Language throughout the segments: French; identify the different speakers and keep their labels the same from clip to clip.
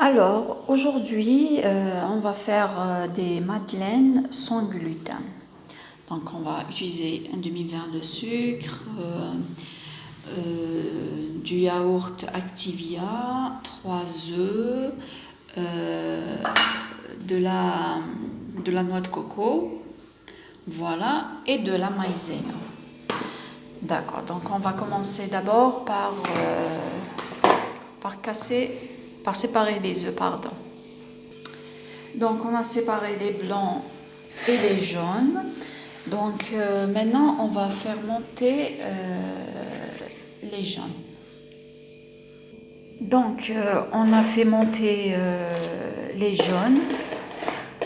Speaker 1: Alors, aujourd'hui, on va faire des madeleines sans gluten. Donc, on va utiliser un demi-verre de sucre, du yaourt Activia, 3 œufs, euh, de la noix de coco, voilà, et de la maïzena. D'accord, donc on va commencer d'abord par séparer les œufs, pardon. Donc on a séparé les blancs et les jaunes. Donc maintenant on va faire monter les jaunes. Donc on a fait monter les jaunes.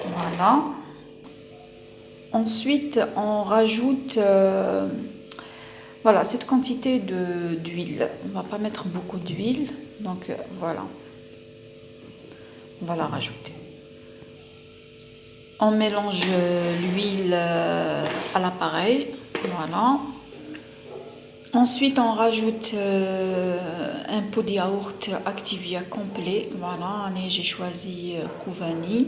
Speaker 1: Voilà. Ensuite on rajoute voilà, cette quantité d'huile. On ne va pas mettre beaucoup d'huile. Donc voilà. On va la rajouter. On mélange l'huile à l'appareil, voilà. Ensuite, on rajoute un pot de yaourt Activia complet, voilà. J'ai choisi Kouvani.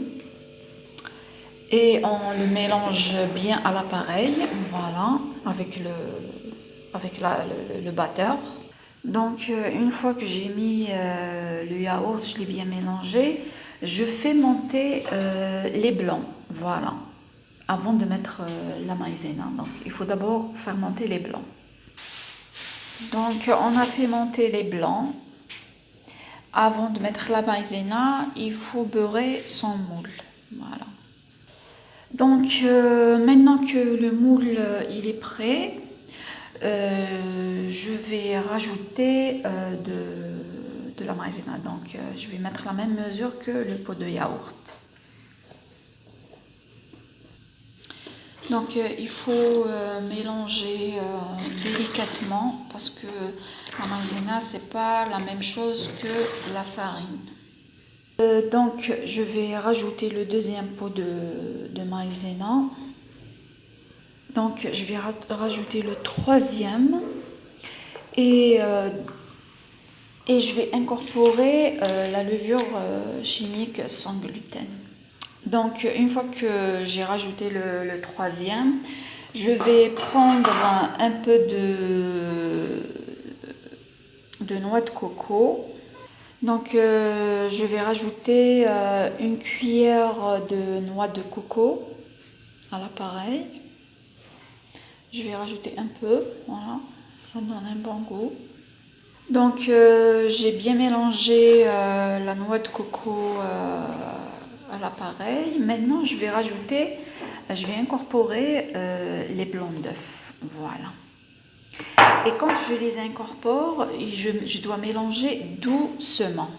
Speaker 1: Et on le mélange bien à l'appareil, voilà, avec le batteur. Donc, une fois que j'ai mis le yaourt, je l'ai bien mélangé, je fais monter les blancs, voilà, avant de mettre la maïzena. Donc, il faut d'abord faire monter les blancs. Donc, on a fait monter les blancs. Avant de mettre la maïzena, il faut beurrer son moule, voilà. Donc, maintenant que le moule il est prêt, je vais rajouter de la maïzena. Donc, je vais mettre la même mesure que le pot de yaourt. Donc, il faut mélanger délicatement parce que la maïzena, c'est pas la même chose que la farine. Donc, je vais rajouter le deuxième pot de maïzena. Donc, je vais rajouter le troisième et je vais incorporer la levure chimique sans gluten. Donc, une fois que j'ai rajouté le troisième, je vais prendre un peu de noix de coco. Donc, je vais rajouter une cuillère de noix de coco à l'appareil. Je vais rajouter un peu, voilà, ça donne un bon goût. Donc j'ai bien mélangé la noix de coco à l'appareil. Maintenant je vais incorporer les blancs d'œufs, voilà. Et quand je les incorpore, je dois mélanger doucement.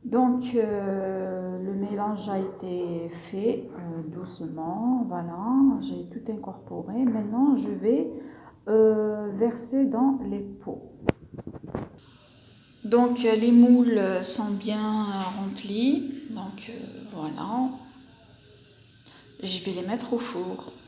Speaker 1: Donc le mélange a été fait doucement, voilà, j'ai tout incorporé. Maintenant je vais verser dans les pots. Donc les moules sont bien remplis, donc voilà, je vais les mettre au four.